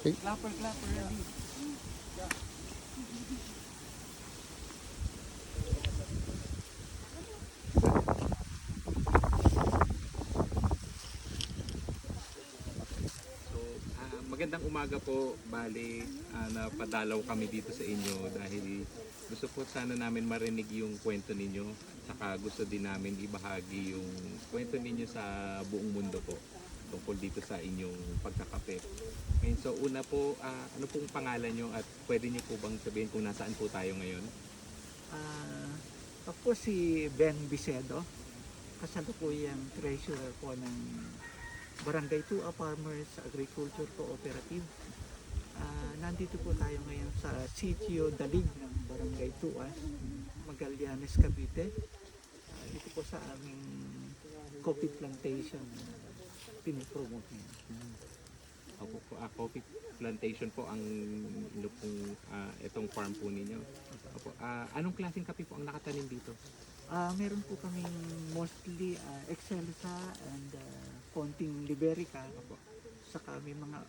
Clapper, clapper, ready. So, magandang umaga po. Bali, napadalaw kami dito sa inyo dahil gusto po sana namin marinig yung kwento ninyo. Saka gusto din namin ibahagi yung kwento ninyo sa buong mundo po tungkol dito sa inyong pagkakape. Ngayon, so una po, ano pong pangalan nyo at pwede nyo po bang sabihin kung nasaan po tayo ngayon? Ako si Ben Bicedo, kasalukuyang treasurer po ng Barangay 2A Farmers Agriculture Cooperative. Nandito po tayo ngayon sa Sitio Dalig ng Barangay 2A, Magallanes, Cavite. Dito po sa aming coffee plantation na pinipromote niya. Opo po, coffee plantation po ang itong farm po ninyo. Opo, anong klaseng kape po ang nakatanim dito? Meron po kaming mostly Excelsa and konting Liberica. Saka may mga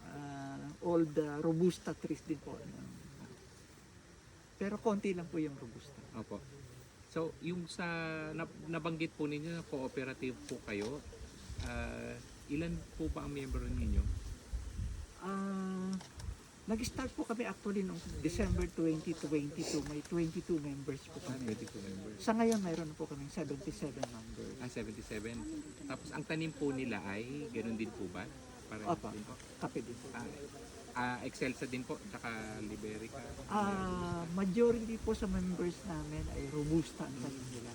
old Robusta trees din po. Pero konti lang po yung Robusta. Opo. So, yung sa nabanggit po ninyo na cooperative po kayo, ilan po ba ang member ninyo? Nag-start po kami actually noong December 2022. May 22 members po kami. 22 members. Sa ngayon, mayroon po kaming 77 members. 77. Tapos ang tanim po nila ay ganun din po ba? Parehas Opo, din po. kape din po. Excelsa din po, tsaka Liberica. Majority po sa members namin ay Robusta ang tanim nila.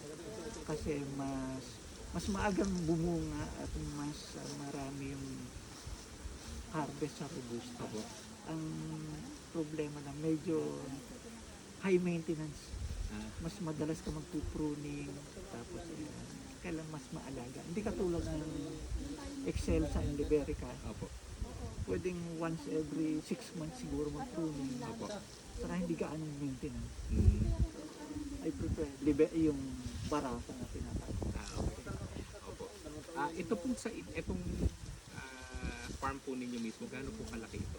Kasi mas maagang bumunga at mas marami yung harvest sa Robusta. Opo. Ang problema na medyo high maintenance. Mas madalas ka magpupruning, tapos kailan mas maalaga. Hindi katulad ng Excelsa and Liberica. Opo. Pwedeng once every 6 months siguro mag-pruning. Opo. Saka hindi gaanong maintenance. Mm. I prefer yung barako na tinatawag. Okay. Opo. Ito pong itong farm po ninyo mismo, gaano po kalaki ito?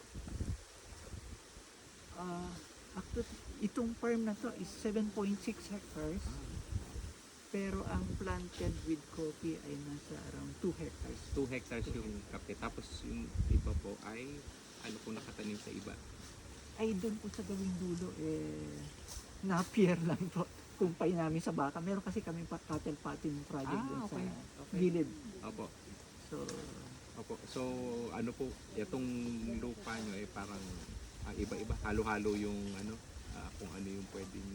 Actually, itong farm na to is 7.6 hectares. Pero ang planted with coffee ay nasa around 2 hectares. 2 hectares yung kape. Tapos yung iba po ay ano po nakatanim sa iba? Ay doon po sa gawing dulo, napier lang po. Kumpay namin sa baka. Meron kasi kami cattle patting project doon okay. sa gilid. Opo. So ano po, itong lupa nyo ay parang iba-iba, halo-halo yung kung ano yung pwedeng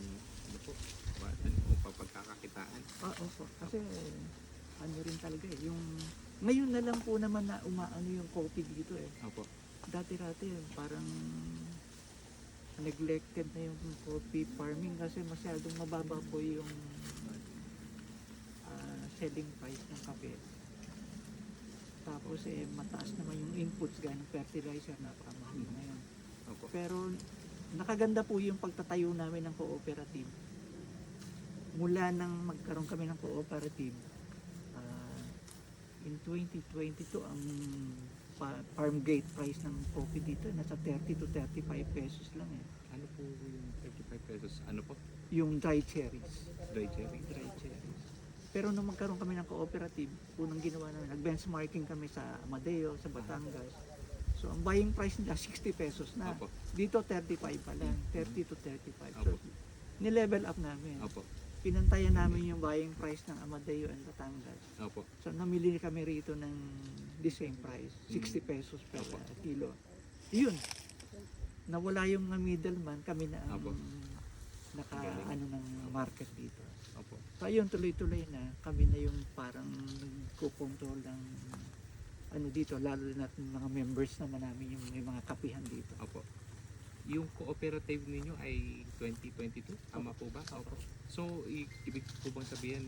kung papagkakakitaan. Opo. Kasi ano rin talaga yung ngayon na lang po naman na umaano yung coffee dito Opo. Dati-dati parang neglected na yung coffee farming kasi masyadong mababa po yung selling price ng kape. Tapos mataas naman yung inputs gaya ng fertilizer, napakamahal ngayon. Opo. Pero nakaganda po yung pagtatayo namin ng cooperative. Mula nang magkaroon kami ng cooperative, in 2022 ang farm gate price ng coffee dito nasa 30 to 35 pesos lang Ano po yung 35 pesos? Ano po? Yung dry cherries. Dry cherry? Dry cherries. Pero nung magkaroon kami ng cooperative, unang ginawa namin, nag-benchmarking kami sa Amadeo, sa Batangas. So ang buying price nila 60 pesos na. Opo. Dito 35 pa lang, 30 to 35. So Opo. ni-level up namin. Opo. Pinantayan namin yung buying price ng Amadeo and Batangas. Opo. So namili kami rito ng the same price, 60 pesos per Opo. kilo. Yun. Nawala yung middleman, kami na ang Opo. ng market dito. Opo. So ayun, tuloy-tuloy na. Kami na yung parang nagko-control ng dito, lalo na mga members naman namin yung may mga kapihan dito. Opo. Yung cooperative ninyo ay 2022? Tama po ba? Opo. So, ibig po bang sabihin,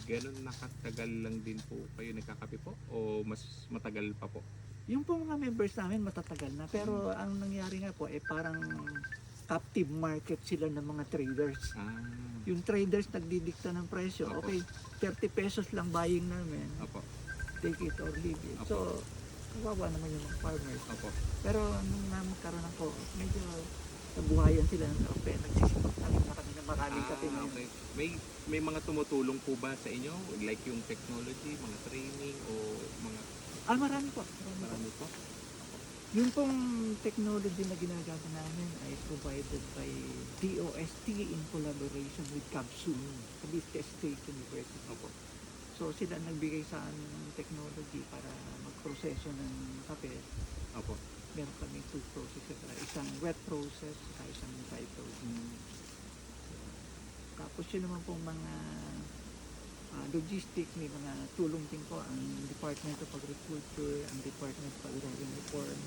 ganun nakatagal lang din po kayo nagkakape po? O mas matagal pa po? Yung po mga members namin matatagal na. Pero ang nangyari nga po, parang captive market sila ng mga traders. Yung traders nagdidikta ng presyo. Opo. Okay, 30 pesos lang buying namin. Opo. Take it or leave it. Opo. So, kawawa naman yung mga farmers. Opo. Pero nung magkaroon ng nabuhayan sila ng kape. Nagsisimagtanim na kami ng maraming kape ngayon. Okay. May mga tumutulong po ba sa inyo? Like yung technology, mga training o mga Marami po. marami po? Yung pong technology na ginagamit namin ay provided by DOST in collaboration with CABSU, Cavite State University. Opo. So sila nagbigay sa amin ng technology para magproseso ng kape. Opo. Meron kami two processes, isang wet process at isang dry process. Tapos yun naman pong mga logistics, may mga tulong din po ang Department of Agriculture, ang Department of Agrarian Reform,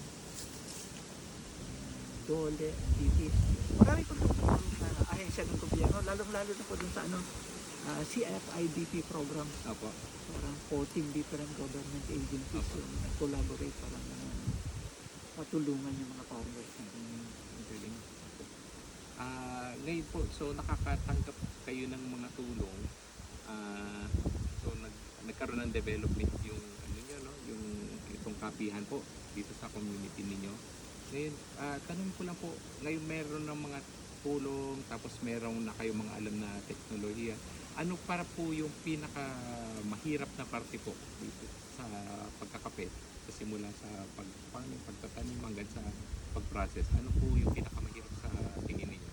DOLE, DTIS. Marami po tulong na ahensya ng gobyerno, lalong-lalo na po dun sa CFIDP program. Opo. Parang 14 different government agencies yung collaborate para matulungan yung mga farmers. Ang galing. Ngayon po, so nakakatanggap kayo ng mga tulong. So nagkaroon ng development yung ano nyo, no? Yung itong kapihan po dito sa community ninyo. Ngayon, tanong ko lang po, ngayon meron ng mga tulong, tapos meron na kayong mga alam na teknolohiya. Ano para po yung pinaka mahirap na parte po dito sa pagkakape? Sa simula sa pagfarming, pagtatanim hanggang sa pag-process. Ano po yung pinakamahirap sa tingin ninyo?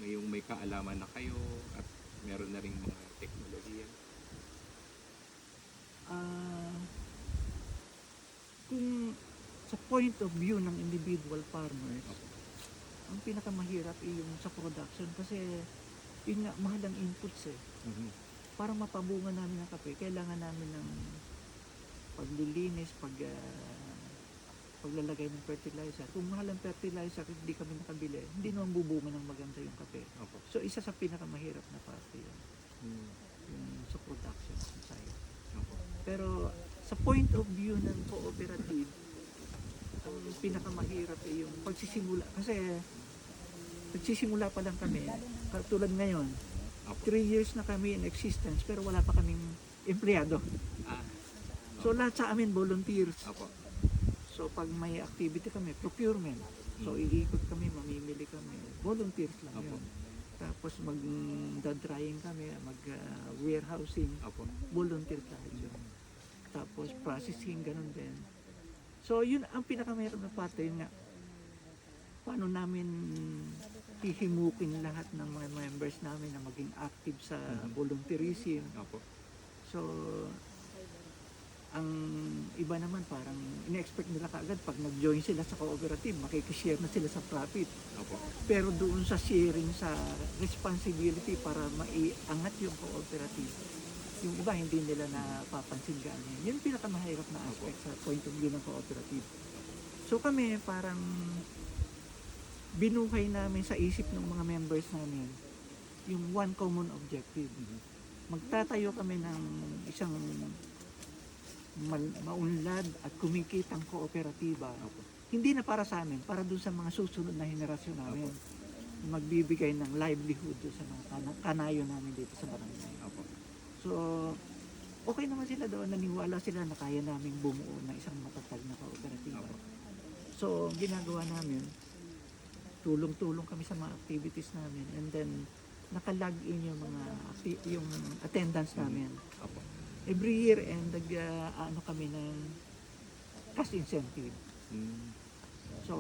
Ngayong may kaalaman na kayo at meron na rin mga teknolohiya. Kung sa point of view ng individual farmers, ang pinakamahirap ay yung sa production kasi yun nga, mahal ang inputs eh. Para mapabunga namin ng kape, kailangan namin ng paglilinis, paglalagay ng fertilizer. Kung mahal ang fertilizer, hindi kami nakabili, hindi naman bubunga ng maganda yung kape. Opo. So isa sa pinakamahirap na parte yun, yung sa production side. Opo. Pero sa point of view ng cooperative, ang pinakamahirap ay yung pagsisimula. Kasi nagsisimula pa lang kami, katulad ngayon, Opo. 3 years na kami in existence pero wala pa kaming empleyado. So lahat sa amin volunteers. Opo. So pag may activity kami, procurement. So iikot kami, mamimili kami. Volunteers lang Opo. yun. Tapos mag-drying kami, mag-warehousing. Opo. Volunteer tayo yun. Tapos processing, ganun din. So yun ang pinakamahirap na parte, yun nga. Paano namin hihimukin lahat ng mga members namin na maging active sa volunteerism. Opo. So ang iba naman parang ine-expect nila kaagad pag nag-join sila sa cooperative, makikishare na sila sa profit. Opo. Pero doon sa sharing sa responsibility para maiangat yung cooperative, yung iba hindi nila napapansin ganyan. Yun pinakamahirap na aspect sa point of view ng cooperative. So kami parang binuhay namin sa isip ng mga members namin yung one common objective. Magtatayo kami ng isang maunlad at kumikitang kooperatiba. Opo. Hindi na para sa amin, para doon sa mga susunod na henerasyon namin. Magbibigay ng livelihood doon sa mga kanayo namin dito sa barangay. Opo. So, okay naman sila doon, naniwala sila na kaya namin bumuo ng isang matatag na kooperatiba. Opo. So, ginagawa namin, tulong-tulong kami sa mga activities namin, and then nakalag in yung mga yung attendance namin. Opo. Every year and ano kami ng cash incentive. So,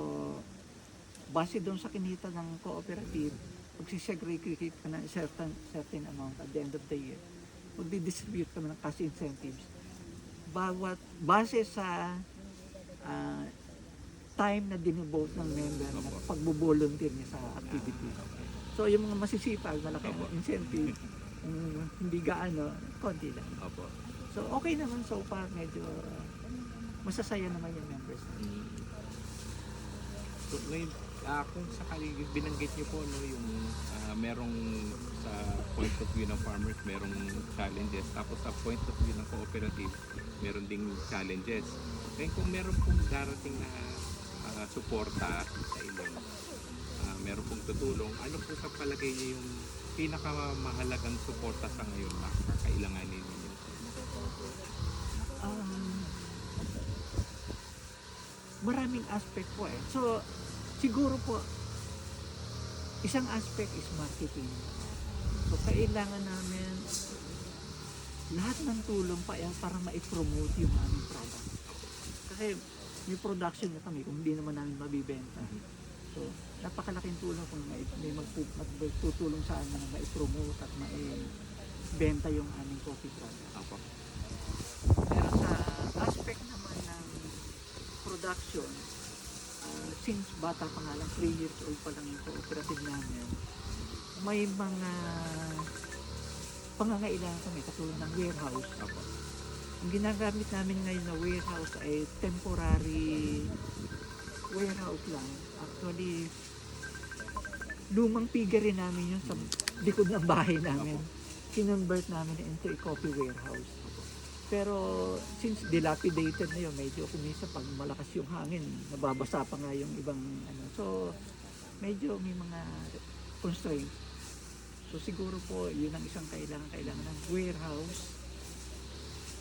base doon sa kinita ng cooperative, magsisegregate ka na certain amount at the end of the year. Magdi-distribute kami ng cash incentives. Base sa time na dinivote ng member na pagbo-volunteer niya sa activity. So, yung mga masisipag, malaki ang incentive. Hindi gaano, konti lang. Opo. So, okay naman so far, medyo masasaya naman yung members. So, ngayon, kung sakali binanggit niyo po no, yung merong sa point of view ng farmers, merong challenges. Tapos sa point of view ng cooperative, meron ding challenges. Ngayon kung meron pong darating na suporta sa inyo, meron pong tutulong, ano po sa palagay niyo yung pinakamahalagang suporta sa ngayon na kakailanganin ninyo? Maraming aspect po eh. So, siguro po, isang aspect is marketing. So kailangan namin lahat ng tulong para ma-promote yung aming product. Kasi may production na kami kung hindi naman namin mabibenta. So napakalaking tulong kung may magtutulong sa amin na ma-promote at ma-benta yung aming coffee product. Opo. Pero sa aspect naman ng production, since bata pa nga lang, 3 years old pa lang yung cooperative namin, may mga pangangailangan kami katulad ng warehouse. Opo. Ang ginagamit namin ngayon na warehouse ay temporary warehouse lang. Actually, lumang piggery namin yun sa likod ng bahay namin. Kinonvert namin into a coffee warehouse. Pero since dilapidated na yun, medyo kumisa pag malakas yung hangin, nababasa pa nga yung ibang ano. So, medyo may mga constraints. So siguro po, yun ang isang kailangan ng warehouse.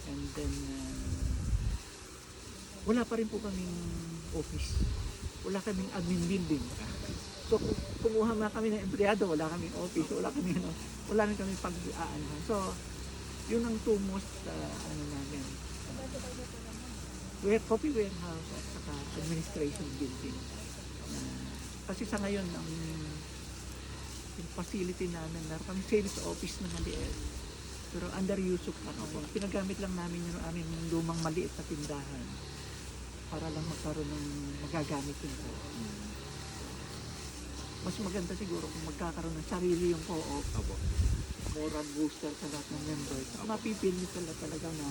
And then, wala pa rin po kaming office. Wala kaming admin building. So kumuha nga kami ng empleyado, wala kaming office, wala rin kaming pag-aanahan. So, yun ang two most namin. Coffee warehouse at saka administration building. Kasi sa ngayon, yung facility namin, meron kami sales office na maliit. Pero under use of pinagamit lang namin yung aming lumang maliit na tindahan para lang magkaroon ng magagamit yun po. Mas maganda siguro kung magkakaroon ng sarili yung co-op. Moral booster sa lahat ng members. Mapipil nyo talaga na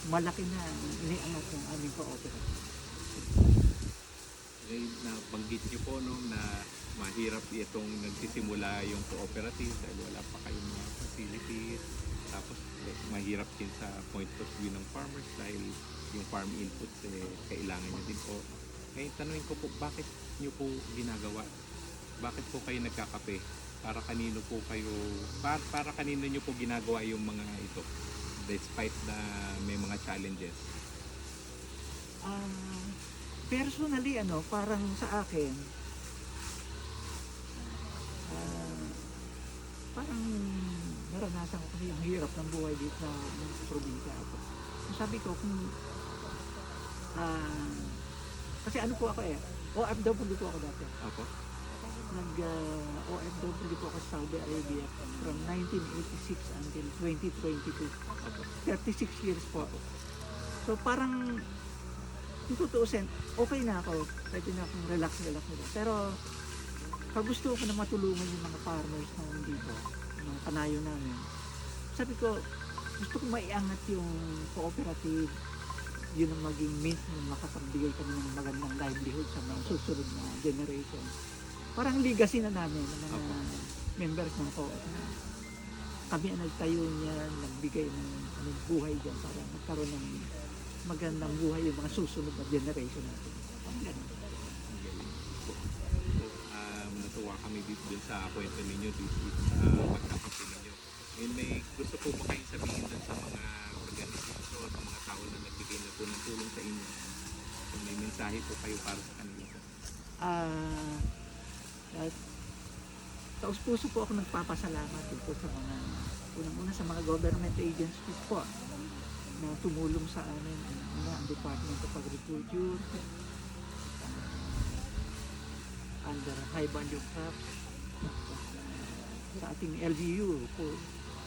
malaki na iniangat ng aming cooperative. Nabanggit niyo po no, na mahirap itong nagsisimula yung cooperative dahil wala pa kayong mga facilities. Tapos mahirap din sa point of view ng farmers dahil yung farm inputs kailangan nyo din po. Ngayon tanungin ko po, bakit nyo po ginagawa? Bakit po kayo nagkakape? Para kanino po kayo, para kanino nyo po ginagawa yung mga ito? Despite na may mga challenges. Personally, parang sa akin, parang naranasan ko kasi yung hirap ng buhay dito sa probinsya ako. Sabi ko kung kasi ano po ako OFW po ako dati. Opo. OFW po ako sa Saudi Arabia from 1986 until 2022. Opo. 36 years po ako. So parang kung tutuusin, okay na ako. Pwede na akong relax. Pero pag gusto ko na matulungan yung mga farmers na dito, mga kanayo namin, sabi ko, gusto ko maiangat yung cooperative, yun ang maging means na makapagbigay kami ng magandang livelihood sa mga susunod na generation. Parang legacy na namin ng mga members ng co-op na kami ang nagtayo niyan, nagbigay ng buhay dyan para magkaroon ng magandang buhay yung mga susunod na generation natin. Natuwa kami dito sa kwento ninyo dito sa pagkakape ninyo. Ngayon may gusto po ba kayong sabihin dun sa mga organisasyon, sa mga tao na nagbigay na po ng tulong sa inyo? Kung may mensahe po kayo para sa kanila. Taus-puso po ako nagpapasalamat po sa mga unang-una sa mga government agencies po na tumulong sa amin, ang Department of Agriculture, under High Value Crops, sa ating LGU po,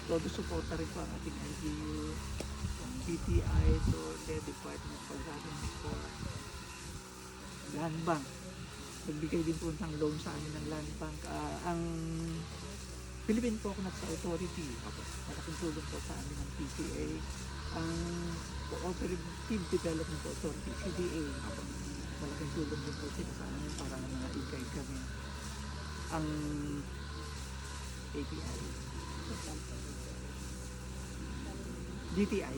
todo suporta rin po ang ating LGU, ang BTI, so the Department of Agriculture po, Land Bank, nagbigay din po ng loan sa amin ng Land Bank, ang Philippine Coconut Authority, malaking tulong po sa amin ng PCA, ang Cooperative Development Authority, CDA, malaking tulong din po sila sa amin para mga ikay kami. Ang API, DTI.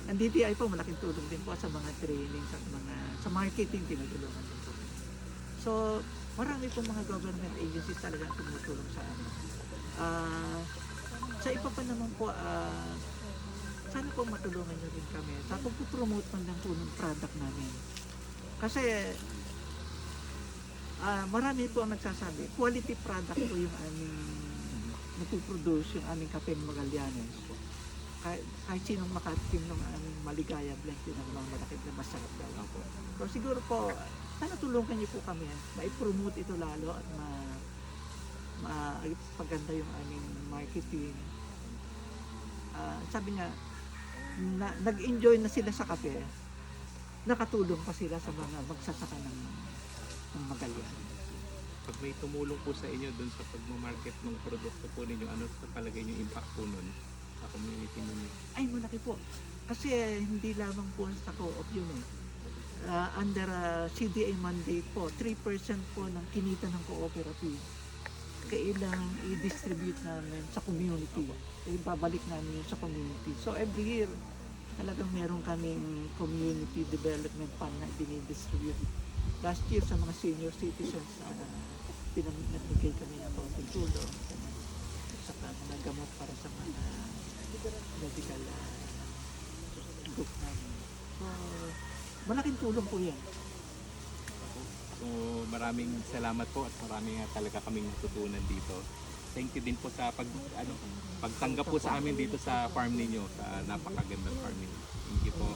Ang DTI po malaking tulong din po sa mga training, sa marketing, tinutulungan din po. So, marami pong mga government agencies talagang tumutulong sa amin. Sa iba pa naman po, sana po matulungan nyo rin kami sa pag-promote man lang po ng product namin. Kasi Marami po ang nagsasabi, quality product po yung aming napuproduce, yung aming Kapeng Magallanes po. Kahit sinong makatikim ng aming maligaya blend, yun ang mga malaki na masarap daw. Opo. So siguro po, sana tulungan niyo po kami, ma-promote ito lalo at paganda yung aming marketing. Sabi nga, nag-enjoy na sila sa kape, nakatulong pa sila sa mga magsasaka ng Magallanes. Pag may tumulong po sa inyo dun sa pagmamarket ng produkto po ninyo, ano sa palagay niyo impact po nun sa community ninyo? Ay, malaki po. Kasi hindi lamang po sa co-op yun eh. Under CDA mandate po, 3% po ng kinita ng cooperative kailangang i-distribute namin sa community. Ibabalik namin yun sa community. So every year, talagang meron kaming community development fund na dinidistribute. Last year sa mga senior citizens, nagbigay kami ng konting tulong sa mga gamot para sa mga medical group namin. So, malaking tulong po yan. So maraming salamat po at marami nga talaga kaming natutunan dito. Thank you din po sa pagtanggap po sa amin dito sa farm ninyo, sa napakagandang farm ninyo. Thank you po.